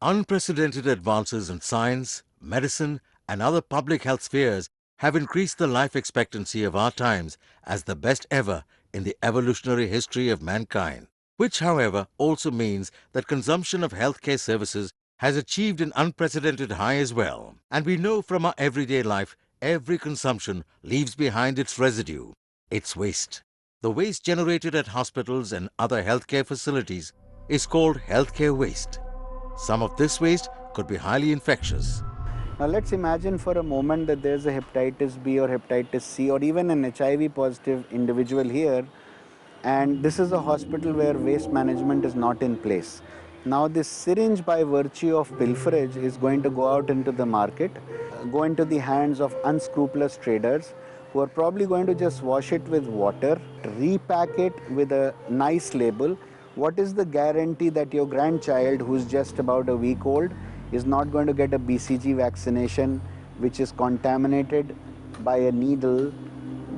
Unprecedented advances in science, medicine, and other public health spheres have increased the life expectancy of our times as the best ever in the evolutionary history of mankind. Which, however, also means that consumption of healthcare services has achieved an unprecedented high as well. And we know from our everyday life, every consumption leaves behind its residue, its waste. The waste generated at hospitals and other healthcare facilities is called healthcare waste. Some of this waste could be highly infectious. Now let's imagine for a moment that there's a hepatitis B or hepatitis C or even an HIV positive individual here, and this is a hospital where waste management is not in place. Now this syringe, by virtue of pilferage, is going to go out into the market, go into the hands of unscrupulous traders who are probably going to just wash it with water, repack it with a nice label. What is the guarantee that your grandchild, who's just about a week old, is not going to get a BCG vaccination which is contaminated by a needle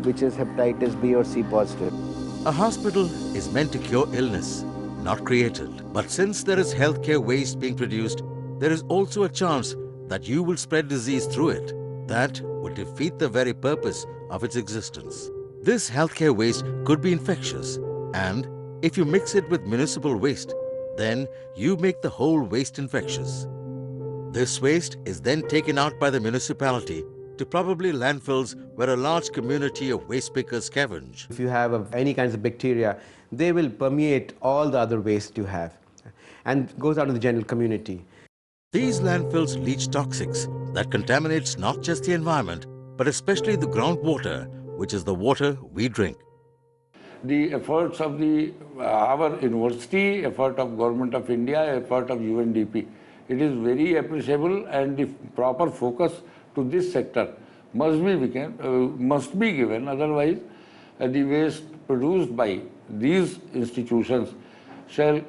which is hepatitis B or C positive? A hospital is meant to cure illness, not create it. But since there is healthcare waste being produced, there is also a chance that you will spread disease through it. That would defeat the very purpose of its existence. This healthcare waste could be infectious, and if you mix it with municipal waste, then you make the whole waste infectious. This waste is then taken out by the municipality to probably landfills where a large community of waste pickers scavenge. If you have any kinds of bacteria, they will permeate all the other waste you have and goes out to the general community. These landfills leach toxics that contaminates not just the environment, but especially the groundwater, which is the water we drink. The efforts of our university, effort of Government of India, effort of UNDP, it is very appreciable, and the proper focus to this sector must be given. Otherwise, the waste produced by these institutions shall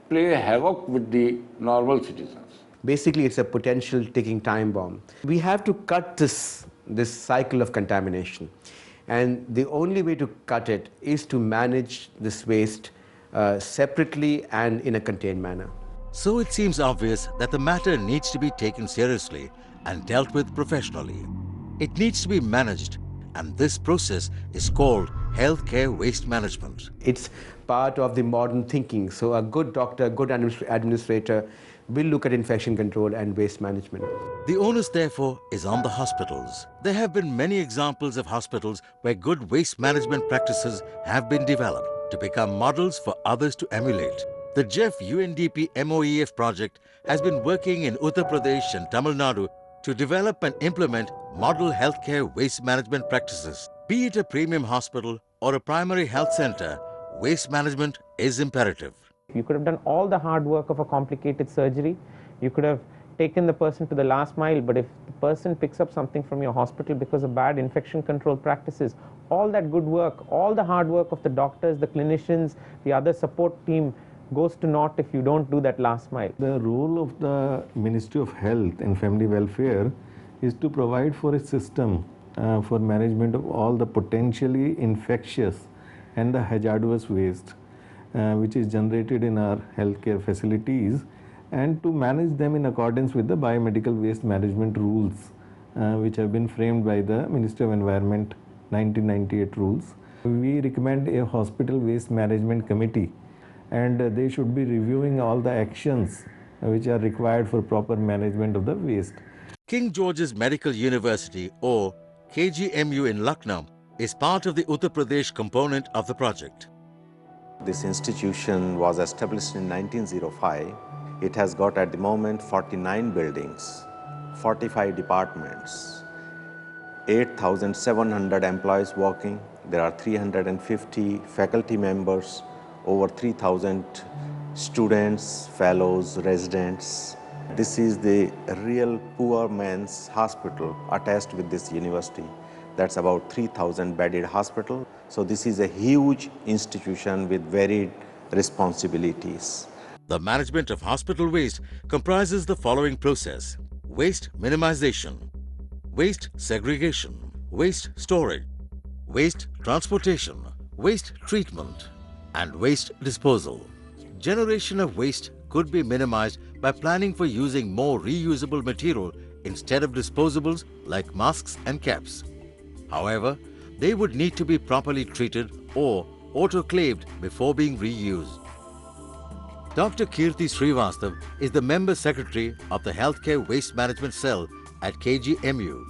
play havoc with the normal citizens. Basically, it's a potential ticking time bomb. We have to cut this cycle of contamination. And the only way to cut it is to manage this waste separately and in a contained manner. So it seems obvious that the matter needs to be taken seriously and dealt with professionally. It needs to be managed, and this process is called healthcare waste management. It's part of the modern thinking. So a good doctor, a good administrator will look at infection control and waste management. The onus, therefore, is on the hospitals. There have been many examples of hospitals where good waste management practices have been developed to become models for others to emulate. The JEF UNDP MOEF project has been working in Uttar Pradesh and Tamil Nadu to develop and implement model healthcare waste management practices. Be it a premium hospital or a primary health center, waste management is imperative. You could have done all the hard work of a complicated surgery. You could have taken the person to the last mile, but if the person picks up something from your hospital because of bad infection control practices, all that good work, all the hard work of the doctors, the clinicians, the other support team goes to naught if you don't do that last mile. The role of the Ministry of Health and Family Welfare is to provide for a system for management of all the potentially infectious and the hazardous waste which is generated in our healthcare facilities, and to manage them in accordance with the biomedical waste management rules which have been framed by the Ministry of Environment 1998 rules. We recommend a hospital waste management committee, and they should be reviewing all the actions which are required for proper management of the waste. King George's Medical University, or KGMU in Lucknow, is part of the Uttar Pradesh component of the project. This institution was established in 1905. It has got at the moment 49 buildings, 45 departments, 8,700 employees working. There are 350 faculty members, over 3,000 students, fellows, residents. This is the real poor man's hospital attached with this university. That's about 3,000 bedded hospital. So this is a huge institution with varied responsibilities. The management of hospital waste comprises the following process: waste minimization, waste segregation, waste storage, waste transportation, waste treatment, and waste disposal. Generation of waste could be minimized by planning for using more reusable material instead of disposables like masks and caps. However, they would need to be properly treated or autoclaved before being reused. Dr. Kirti Srivastav is the member secretary of the Healthcare Waste Management Cell at KGMU.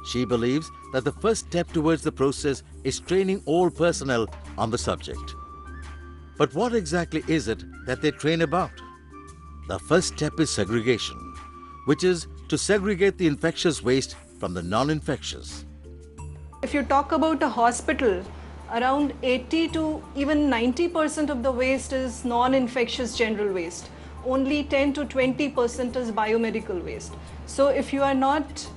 She believes that the first step towards the process is training all personnel on the subject. But what exactly is it that they train about? The first step is segregation, which is to segregate the infectious waste from the non-infectious. If you talk about a hospital, around 80 to even 90% of the waste is non-infectious general waste. Only 10 to 20% is biomedical waste. So if you are not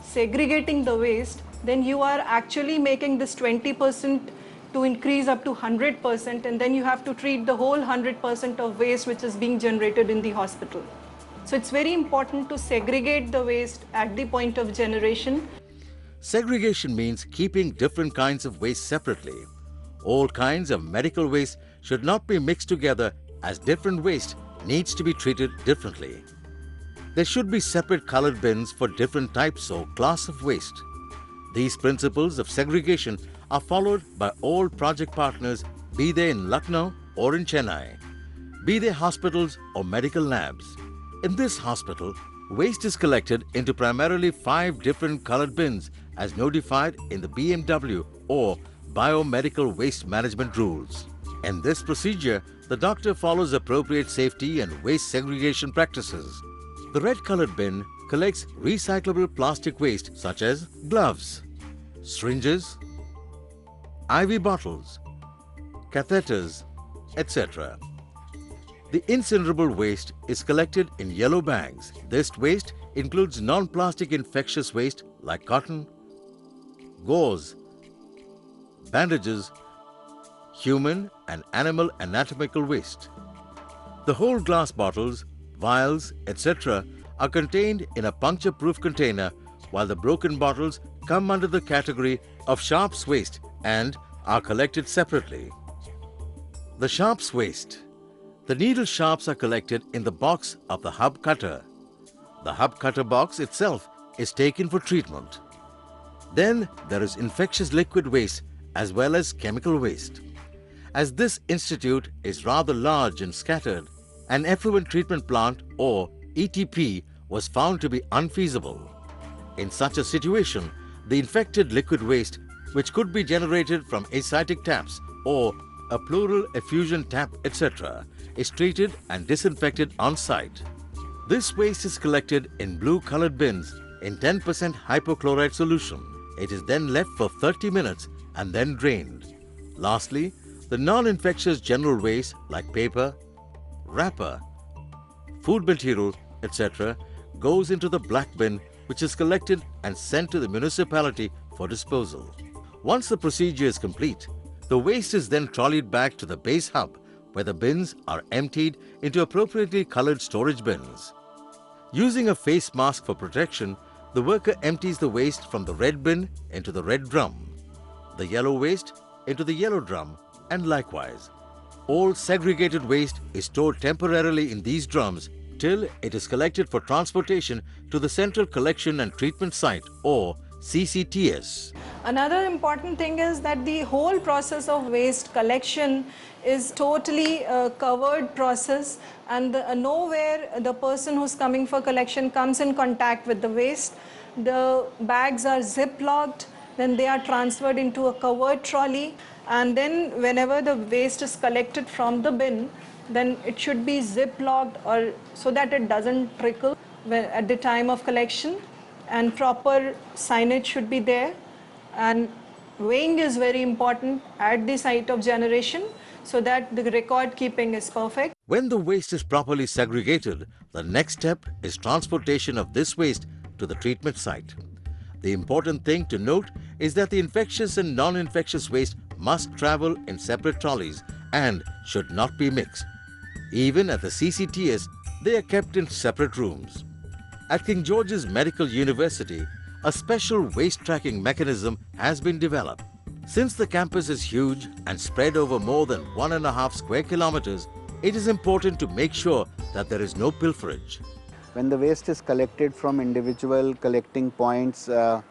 segregating the waste, then you are actually making this 20% to increase up to 100%, and then you have to treat the whole 100% of waste which is being generated in the hospital. So it's very important to segregate the waste at the point of generation. Segregation means keeping different kinds of waste separately. All kinds of medical waste should not be mixed together, as different waste needs to be treated differently. There should be separate colored bins for different types or class of waste. These principles of segregation are followed by all project partners, be they in Lucknow or in Chennai, be they hospitals or medical labs. In this hospital, waste is collected into primarily 5 different colored bins as notified in the BMW or Biomedical Waste Management Rules. In this procedure, the doctor follows appropriate safety and waste segregation practices. The red colored bin collects recyclable plastic waste such as gloves, syringes, IV bottles, catheters, etc. The incinerable waste is collected in yellow bags. This waste includes non-plastic infectious waste like cotton, gauze, bandages, human and animal anatomical waste. The whole glass bottles, vials, etc. are contained in a puncture-proof container, while the broken bottles come under the category of sharps waste and are collected separately. The sharps waste. The needle sharps are collected in the box of the hub cutter. The hub cutter box itself is taken for treatment. Then there is infectious liquid waste as well as chemical waste. As this institute is rather large and scattered, an effluent treatment plant or ETP was found to be unfeasible. In such a situation, the infected liquid waste, which could be generated from ascitic taps or a pleural effusion tap, etc., is treated and disinfected on site. This waste is collected in blue-colored bins in 10% hypochlorite solution. It is then left for 30 minutes and then drained. Lastly, the non-infectious general waste like paper, wrapper, food material, etc. goes into the black bin, which is collected and sent to the municipality for disposal. Once the procedure is complete, the waste is then trolleyed back to the base hub, where the bins are emptied into appropriately colored storage bins. Using a face mask for protection, the worker empties the waste from the red bin into the red drum, the yellow waste into the yellow drum, and likewise. All segregated waste is stored temporarily in these drums till it is collected for transportation to the Central Collection and Treatment Site or CCTS. Another important thing is that the whole process of waste collection is totally a covered process, and nowhere the person who's coming for collection comes in contact with the waste. The bags are zip-locked, then they are transferred into a covered trolley, and then whenever the waste is collected from the bin, then it should be zip-locked or so that it doesn't trickle at the time of collection, and proper signage should be there, and weighing is very important at the site of generation so that the record keeping is perfect. When the waste is properly segregated, the next step is transportation of this waste to the treatment site. The important thing to note is that the infectious and non-infectious waste must travel in separate trolleys and should not be mixed. Even at the CCTS, they are kept in separate rooms. At King George's Medical University, a special waste tracking mechanism has been developed. Since the campus is huge and spread over more than 1.5 square kilometers, it is important to make sure that there is no pilferage. When the waste is collected from individual collecting points, the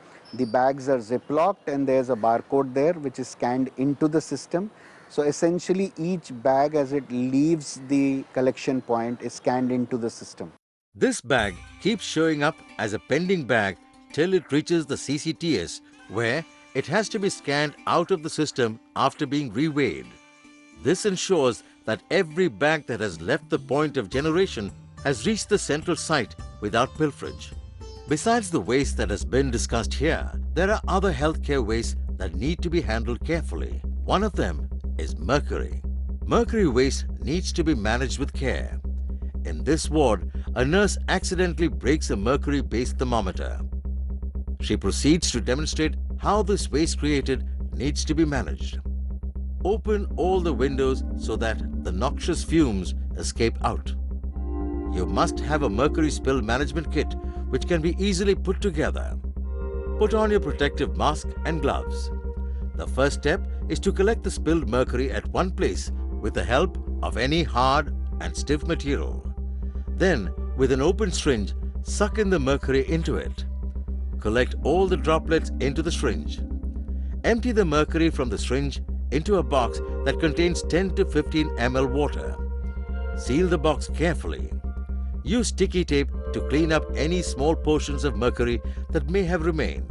bags are ziplocked and there's a barcode there which is scanned into the system. So essentially each bag as it leaves the collection point is scanned into the system. This bag keeps showing up as a pending bag till it reaches the CCTS, where it has to be scanned out of the system after being reweighed. This ensures that every bag that has left the point of generation has reached the central site without pilferage. Besides the waste that has been discussed here, there are other healthcare wastes that need to be handled carefully. One of them is mercury. Mercury waste needs to be managed with care. In this ward, a nurse accidentally breaks a mercury-based thermometer. She proceeds to demonstrate how this waste created needs to be managed. Open all the windows so that the noxious fumes escape out. You must have a mercury spill management kit which can be easily put together. Put on your protective mask and gloves. The first step is to collect the spilled mercury at one place with the help of any hard and stiff material. Then, with an open syringe, suck in the mercury into it. Collect all the droplets into the syringe. Empty the mercury from the syringe into a box that contains 10 to 15 ml water. Seal the box carefully. Use sticky tape to clean up any small portions of mercury that may have remained.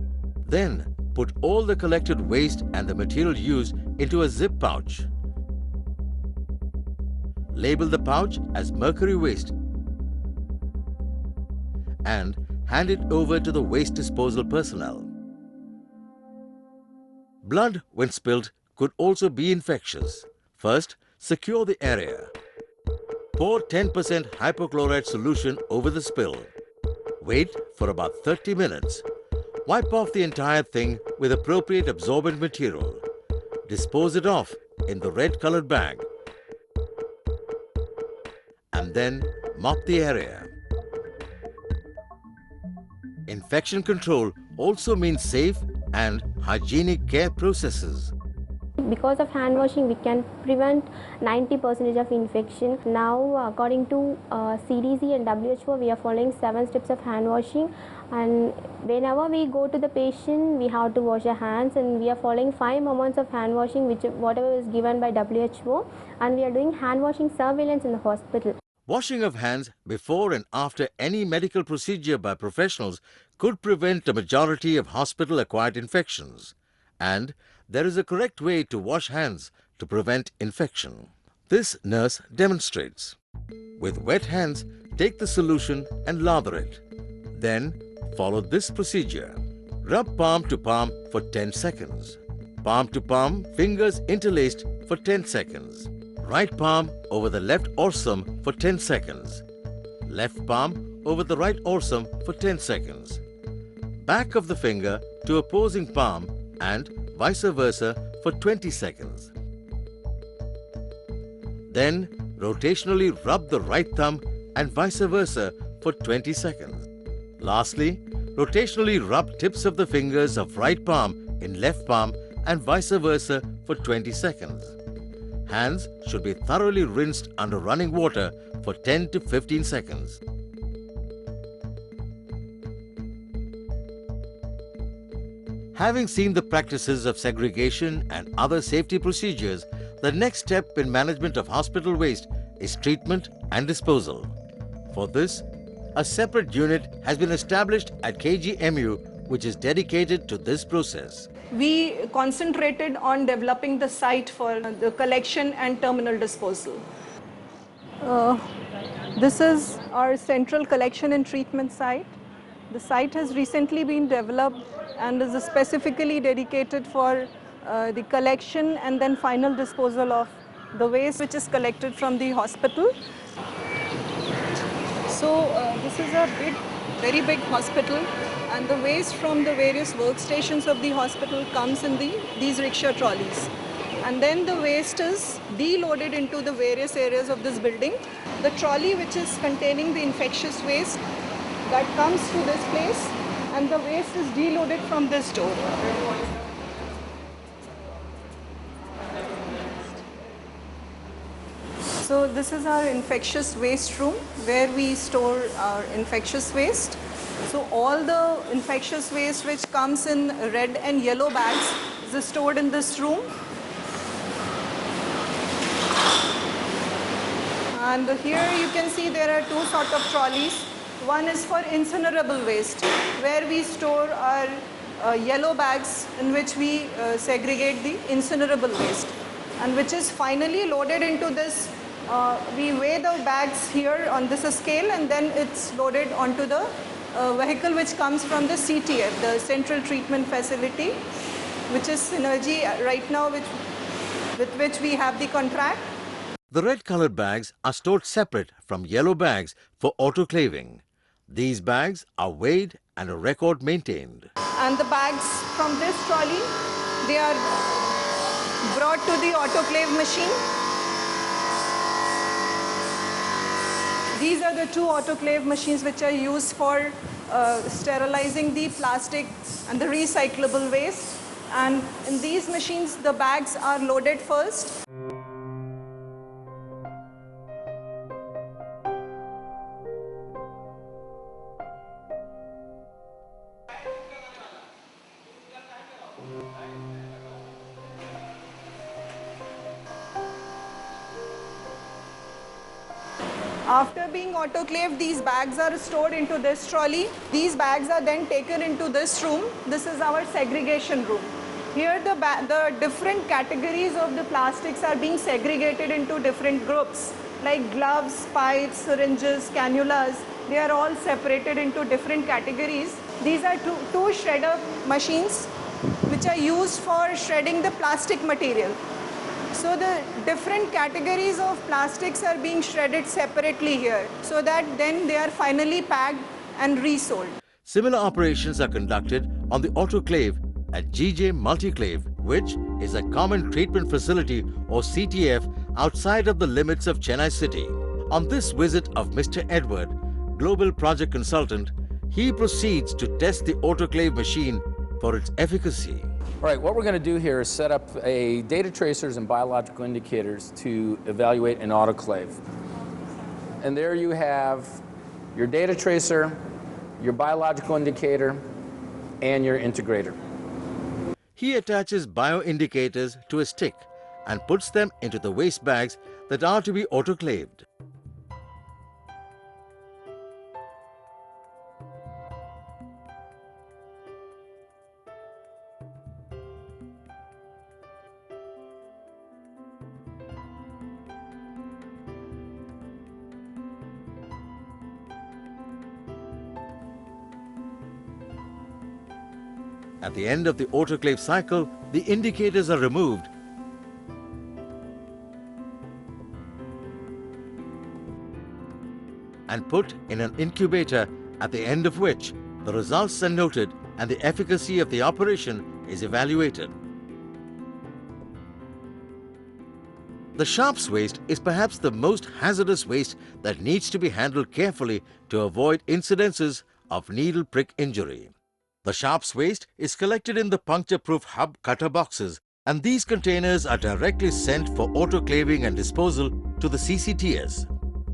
Then, put all the collected waste and the material used into a zip pouch. Label the pouch as mercury waste and hand it over to the waste disposal personnel. Blood, when spilled, could also be infectious. First, secure the area. Pour 10% hypochlorite solution over the spill. Wait for about 30 minutes. Wipe off the entire thing with appropriate absorbent material. Dispose it off in the red colored bag. And then mop the area. Infection control also means safe and hygienic care processes. Because of hand washing, we can prevent 90% of infection. Now, according to CDC and WHO, we are following 7 steps of hand washing. And whenever we go to the patient, we have to wash our hands, and we are following 5 moments of hand washing, whatever is given by WHO. And we are doing hand washing surveillance in the hospital. Washing of hands before and after any medical procedure by professionals could prevent a majority of hospital-acquired infections. And there is a correct way to wash hands to prevent infection. This nurse demonstrates. With wet hands, take the solution and lather it. Then, follow this procedure. Rub palm to palm for 10 seconds. Palm to palm, fingers interlaced for 10 seconds. Right palm over the left orsum for 10 seconds. Left palm over the right orsum for 10 seconds. Back of the finger to opposing palm and vice versa for 20 seconds. Then rotationally rub the right thumb and vice versa for 20 seconds. Lastly, rotationally rub tips of the fingers of right palm in left palm and vice versa for 20 seconds. Hands should be thoroughly rinsed under running water for 10 to 15 seconds. Having seen the practices of segregation and other safety procedures, the next step in management of hospital waste is treatment and disposal. For this, a separate unit has been established at KGMU which is dedicated to this process. We concentrated on developing the site for the collection and terminal disposal. This is our central collection and treatment site. The site has recently been developed and is specifically dedicated for the collection and then final disposal of the waste which is collected from the hospital. So this is a very big hospital, and the waste from the various workstations of the hospital comes in these rickshaw trolleys. And then the waste is deloaded into the various areas of this building. The trolley which is containing the infectious waste that comes to this place, and the waste is deloaded from this door. So this is our infectious waste room where we store our infectious waste. So all the infectious waste which comes in red and yellow bags is stored in this room. And here you can see there are two sort of trolleys. One is for incinerable waste, where we store our yellow bags in which we segregate the incinerable waste, and which is finally loaded into this. We weigh the bags here on this scale, and then it's loaded onto the vehicle which comes from the CTF, the Central Treatment Facility, which is Synergy right now, with which we have the contract. The red-colored bags are stored separate from yellow bags for autoclaving. These bags are weighed and a record maintained. And the bags from this trolley, they are brought to the autoclave machine. These are the two autoclave machines which are used for sterilizing the plastic and the recyclable waste. And in these machines, the bags are loaded first. After being autoclaved, these bags are stored into this trolley. These bags are then taken into this room. This is our segregation room. Here the different categories of the plastics are being segregated into different groups, like gloves, pipes, syringes, cannulas. They are all separated into different categories. These are two shredder machines which are used for shredding the plastic material. So the different categories of plastics are being shredded separately here, so that then they are finally packed and resold. Similar operations are conducted on the autoclave at GJ Multiclave, which is a common treatment facility or CTF outside of the limits of Chennai city. On this visit of Mr. Edward, Global Project Consultant, he proceeds to test the autoclave machine for its efficacy. All right, what we're going to do here is set up a data tracers and biological indicators to evaluate an autoclave. And there you have your data tracer, your biological indicator, and your integrator. He attaches bioindicators to a stick and puts them into the waste bags that are to be autoclaved. At the end of the autoclave cycle, the indicators are removed and put in an incubator, at the end of which the results are noted and the efficacy of the operation is evaluated. The sharps waste is perhaps the most hazardous waste that needs to be handled carefully to avoid incidences of needle prick injury. The sharps waste is collected in the puncture-proof hub cutter boxes, and these containers are directly sent for autoclaving and disposal to the CCTS.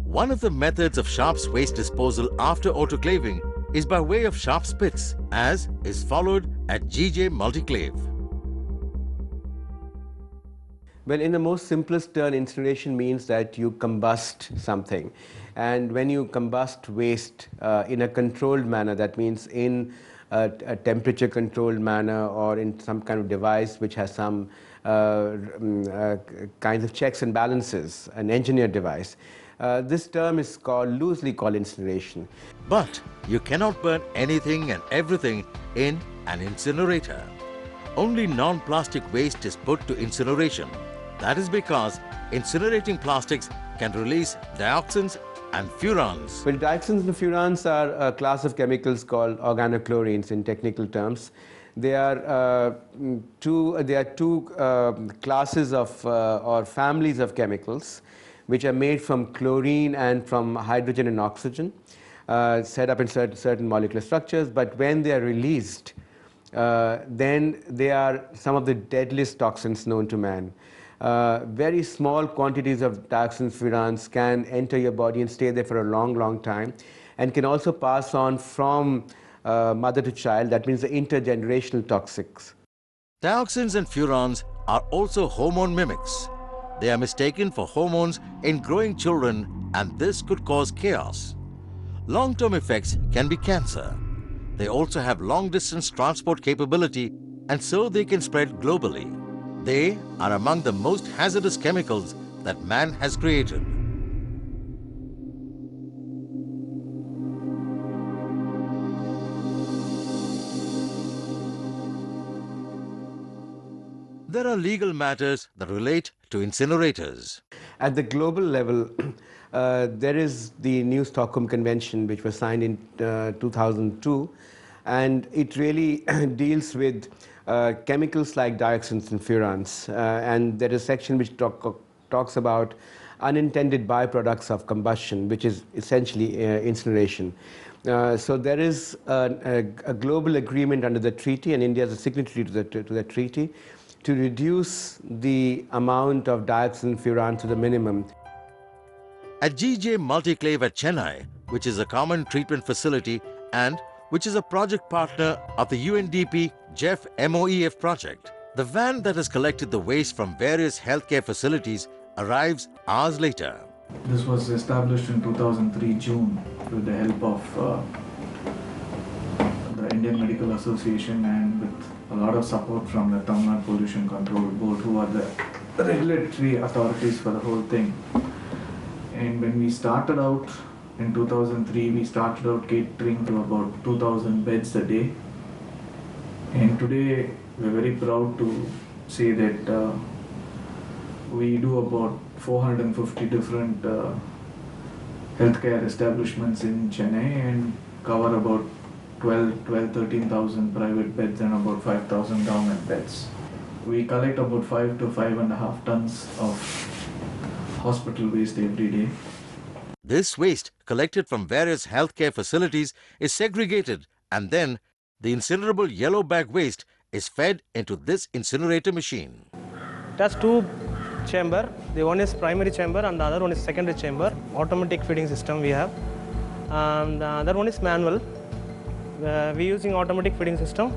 One of the methods of sharps waste disposal after autoclaving is by way of sharps pits, as is followed at GJ Multiclave. Well, in the most simplest turn, incineration means that you combust something. And when you combust waste in a controlled manner, that means in a temperature controlled manner or in some kind of device which has some kinds of checks and balances, an engineered device. This term is loosely called incineration. But you cannot burn anything and everything in an incinerator. Only non-plastic waste is put to incineration. That is because incinerating plastics can release dioxins and furans. Well, dioxins and furans are a class of chemicals called organochlorines in technical terms. They are two classes of or families of chemicals which are made from chlorine and from hydrogen and oxygen, set up in certain molecular structures. But when they are released, then they are some of the deadliest toxins known to man. very small quantities of dioxins, furans can enter your body and stay there for a long, long time, and can also pass on from mother to child. That means the intergenerational toxics. Dioxins and furans are also hormone mimics. They are mistaken for hormones in growing children, and this could cause chaos. Long-term effects can be cancer. They also have long-distance transport capability, and so they can spread globally. They are among the most hazardous chemicals that man has created. There are legal matters that relate to incinerators. At the global level, there is the New Stockholm Convention, which was signed in 2002, and it really deals with chemicals like dioxins and furans. And there is a section which talks about unintended byproducts of combustion, which is essentially incineration. So there is a global agreement under the treaty, and India is a signatory to the treaty, to reduce the amount of dioxin furan to the minimum. At GJ Multiclave at Chennai, which is a common treatment facility and which is a project partner of the UNDP JEF MOEF project, the van that has collected the waste from various healthcare facilities arrives hours later. This was established in 2003 June with the help of the Indian Medical Association and with a lot of support from the Tamil Nadu Pollution Control Board, who are the regulatory authorities for the whole thing. And when we started out in 2003, we started out catering to about 2,000 beds a day. And today, we're very proud to say that we do about 450 different healthcare establishments in Chennai and cover about 13,000 private beds and about 5,000 government beds. We collect about 5 to 5.5 tons of hospital waste every day. This waste collected from various healthcare facilities is segregated, and then the incinerable yellow bag waste is fed into this incinerator machine. It has two chambers. The one is primary chamber and the other one is secondary chamber. Automatic feeding system we have. And the other one is manual. We're using automatic feeding system.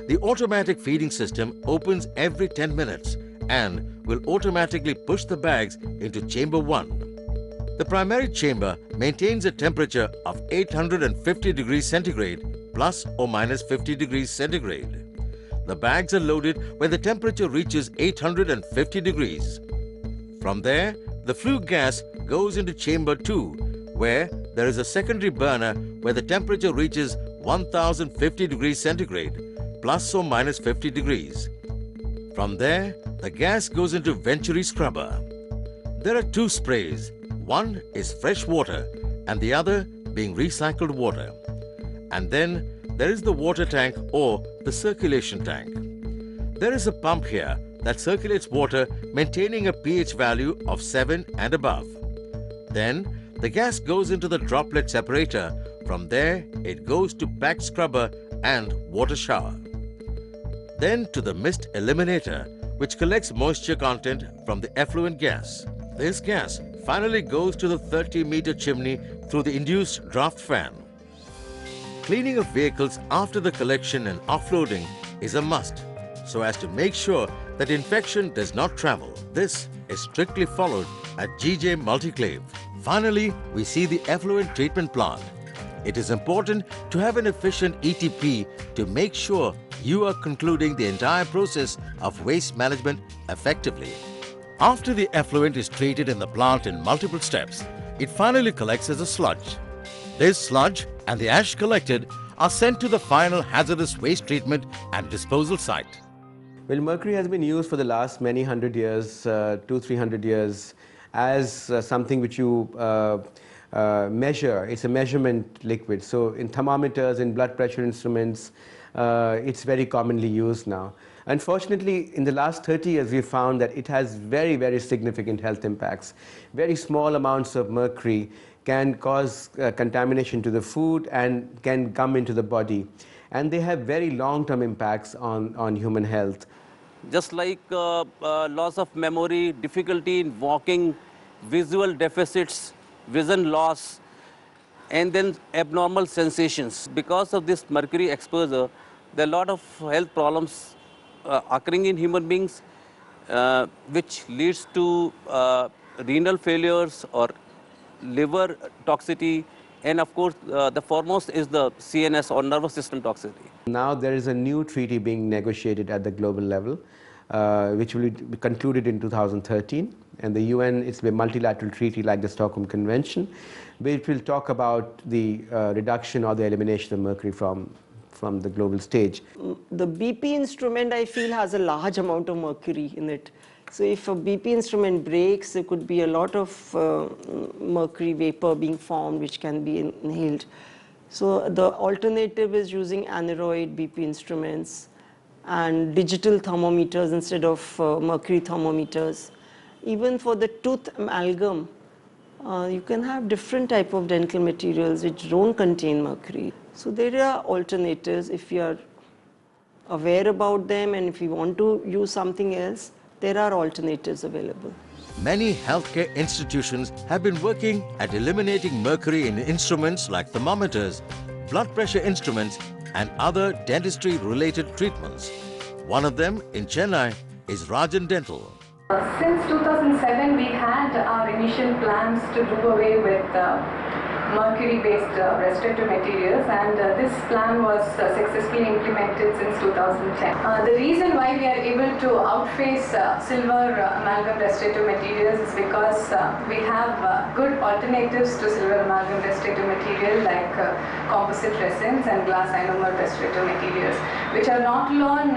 The automatic feeding system opens every 10 minutes and will automatically push the bags into chamber 1. The primary chamber maintains a temperature of 850 degrees centigrade plus or minus 50 degrees centigrade. The bags are loaded when the temperature reaches 850 degrees. From there, the flue gas goes into chamber 2, where there is a secondary burner where the temperature reaches 1050 degrees centigrade plus or minus 50 degrees. From there, the gas goes into Venturi scrubber. There are two sprays. One is fresh water and the other being recycled water. And then there is the water tank or the circulation tank. There is a pump here that circulates water maintaining a pH value of 7 and above. Then the gas goes into the droplet separator. From there, it goes to packed scrubber and water shower. Then to the mist eliminator, which collects moisture content from the effluent gas. This gas finally goes to the 30-meter chimney through the induced draft fan. Cleaning of vehicles after the collection and offloading is a must, so as to make sure that infection does not travel. This is strictly followed at GJ Multiclave. Finally, we see the effluent treatment plant. It is important to have an efficient ETP to make sure you are concluding the entire process of waste management effectively. After the effluent is treated in the plant in multiple steps, it finally collects as a sludge. This sludge and the ash collected are sent to the final hazardous waste treatment and disposal site. Well, mercury has been used for the last many hundred years, 200-300 years, as something which you measure. It's a measurement liquid. So in thermometers, in blood pressure instruments, it's very commonly used now. Unfortunately, in the last 30 years, we've found that it has very, very significant health impacts. Very small amounts of mercury can cause contamination to the food and can come into the body. And they have very long-term impacts on human health. just like loss of memory, difficulty in walking, visual deficits, vision loss, and then abnormal sensations. Because of this mercury exposure, there are a lot of health problems occurring in human beings, which leads to renal failures or liver toxicity, and of course, the foremost is the CNS or nervous system toxicity. Now there is a new treaty being negotiated at the global level, which will be concluded in 2013. And the UN, it's a multilateral treaty like the Stockholm Convention, which will talk about the reduction or the elimination of mercury from the global stage. The BP instrument, I feel, has a large amount of mercury in it. So if a BP instrument breaks, there could be a lot of mercury vapor being formed, which can be inhaled. So the alternative is using aneroid BP instruments and digital thermometers instead of mercury thermometers. Even for the tooth amalgam, you can have different type of dental materials which don't contain mercury. So there are alternatives if you are aware about them, and if you want to use something else, there are alternatives available. Many healthcare institutions have been working at eliminating mercury in instruments like thermometers, blood pressure instruments, and other dentistry-related treatments. One of them in Chennai is Rajan Dental. Since 2007, we had our initial plans to do away with mercury-based restrictive materials, and this plan was successfully implemented since 2010. The reason why we are able to outface silver amalgam restrictive materials is because we have good alternatives to silver amalgam restrictive material like composite resins and glass ionomer restrictive materials, which are not alone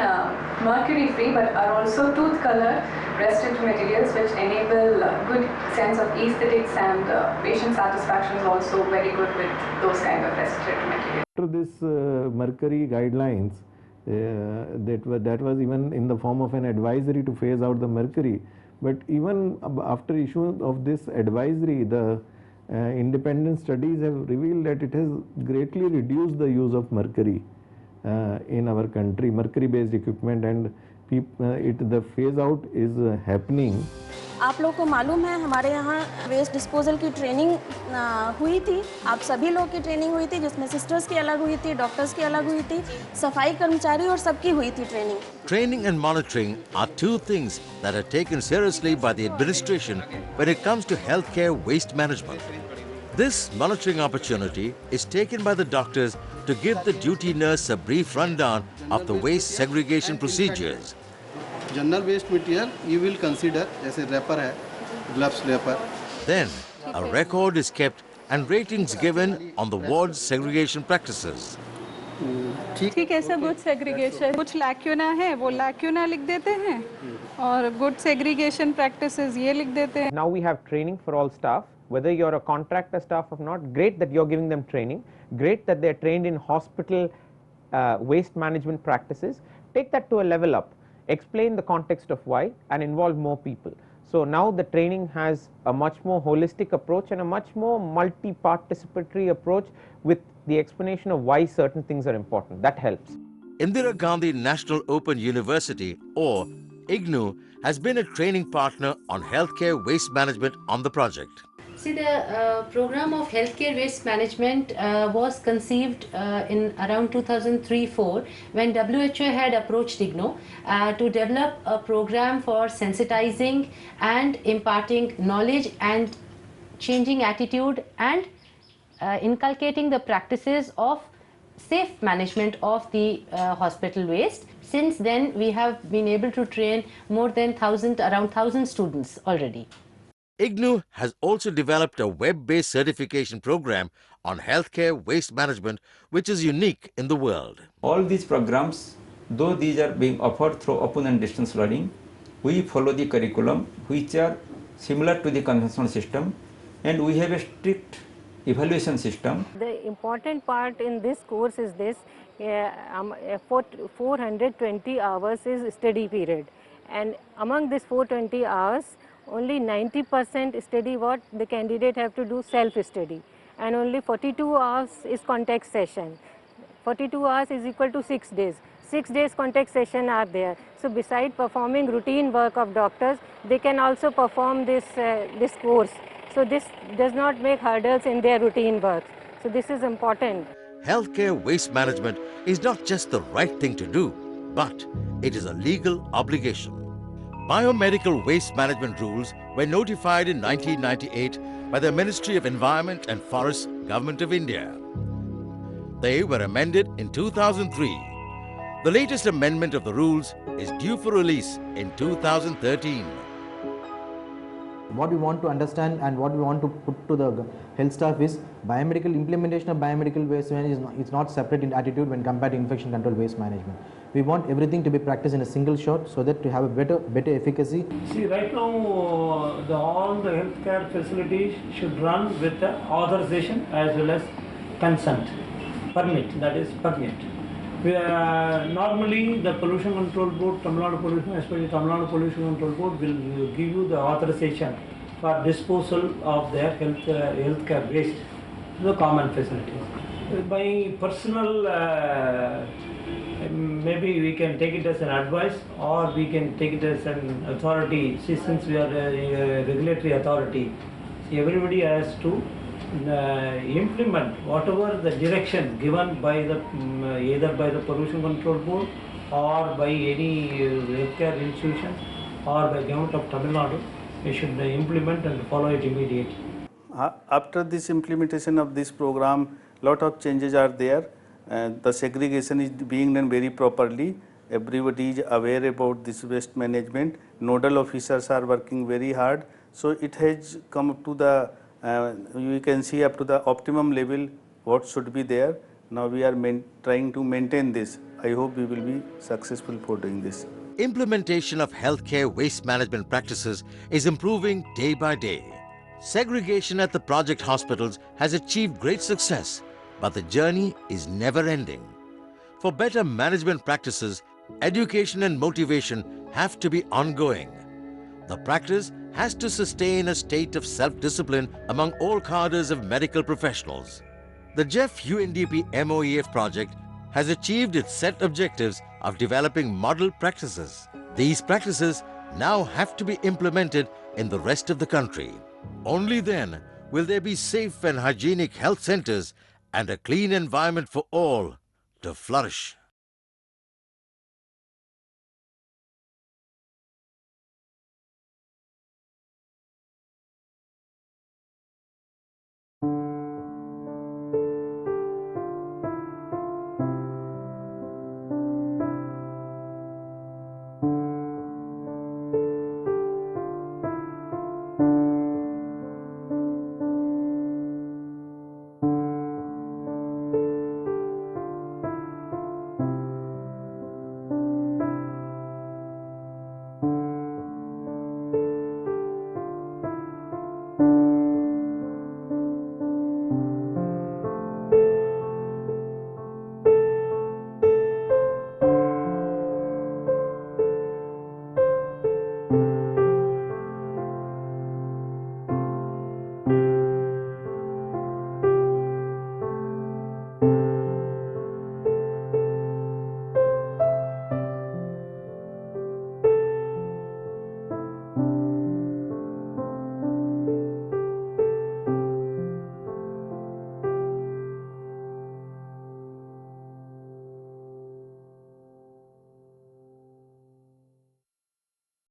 mercury-free but are also tooth color restrictive materials, which enable good sense of aesthetics, and patient satisfaction is also very good with those kind of restrictive materials. After this mercury guidelines, that was even in the form of an advisory to phase out the mercury. But even after issue of this advisory, the independent studies have revealed that it has greatly reduced the use of mercury in our country, mercury-based equipment, and the phase out is happening. आप लोग को मालूम है हमारे यहाँ waste disposal की training हुई थी, आप सभी लोग की ट्रेनिंग हुई थी, जिसमें सिस्टर्स की अलग हुई थी, डॉक्टर्स की अलग हुई थी, सफाई कर्मचारी और सबकी हुई थी training. Training and monitoring are two things that are taken seriously by the administration when it comes to healthcare waste management. This monitoring opportunity is taken by the doctors to give the duty nurse a brief rundown of the waste segregation procedures. General waste material you will consider जैसे wrapper है, gloves wrapper. Then a record is kept and ratings given on the ward's segregation practices. ठीक है sir, good segregation कुछ lacuna है वो lacuna लिख देते हैं और गुड सेग्रीगेशन प्रैक्टिसेस ये लिख देते हैं. Now we have training for all staff, whether you're a contractor staff or not. Great that you're giving them training, great that they're trained in hospital waste management practices. Take that to a level up, explain the context of why, and involve more people. So now the training has a much more holistic approach and a much more multi-participatory approach with the explanation of why certain things are important. That helps. Indira Gandhi National Open University, or IGNOU, has been a training partner on healthcare waste management on the project. See, the program of healthcare waste management was conceived in around 2003-04 when WHO had approached IGNOU to develop a program for sensitizing and imparting knowledge and changing attitude and inculcating the practices of safe management of the hospital waste. Since then, we have been able to train more than around 1,000 students already. IGNOU has also developed a web-based certification program on healthcare waste management, which is unique in the world. All these programs, though these are being offered through open and distance learning, we follow the curriculum which are similar to the conventional system, and we have a strict evaluation system. The important part in this course is this, 420 hours is study period, and among this 420 hours, only 90% study what the candidate have to do self-study, and only 42 hours is contact session. 42 hours is equal to 6 days. 6 days contact session are there. So beside performing routine work of doctors, they can also perform this course. So this does not make hurdles in their routine work. So this is important. Healthcare waste management is not just the right thing to do, but it is a legal obligation. Biomedical waste management rules were notified in 1998 by the Ministry of Environment and Forests, Government of India. They were amended in 2003. The latest amendment of the rules is due for release in 2013. What we want to understand and what we want to put to the health staff is biomedical implementation of biomedical waste management is not separate in attitude when compared to infection control waste management. We want everything to be practiced in a single shot so that to have a better efficacy. See, right now all the healthcare facilities should run with the authorization as well as consent, permit, that is permit. Normally the Pollution Control Board, Tamil Nadu Pollution, especially Tamil Nadu Pollution Control Board will give you the authorization for disposal of their healthcare waste to the common facilities. By personal, maybe we can take it as an advice or we can take it as an authority. See, since we are a regulatory authority, see, everybody has to implement whatever the direction given by the either by the Pollution Control Board or by any healthcare institution or by government of Tamil Nadu. We should implement and follow it immediately. After this implementation of this program, lot of changes are there. The segregation is being done very properly. Everybody is aware about this waste management. Nodal officers are working very hard. So it has come up to the you can see up to the optimum level what should be there. Now we are trying to maintain this. I hope we will be successful for doing this. Implementation of healthcare waste management practices is improving day by day. Segregation at the project hospitals has achieved great success, but the journey is never ending. For better management practices, education and motivation have to be ongoing. The practice has to sustain a state of self-discipline among all cadres of medical professionals. The JEF UNDP MOEF project has achieved its set objectives of developing model practices. These practices now have to be implemented in the rest of the country. Only then will there be safe and hygienic health centers and a clean environment for all to flourish.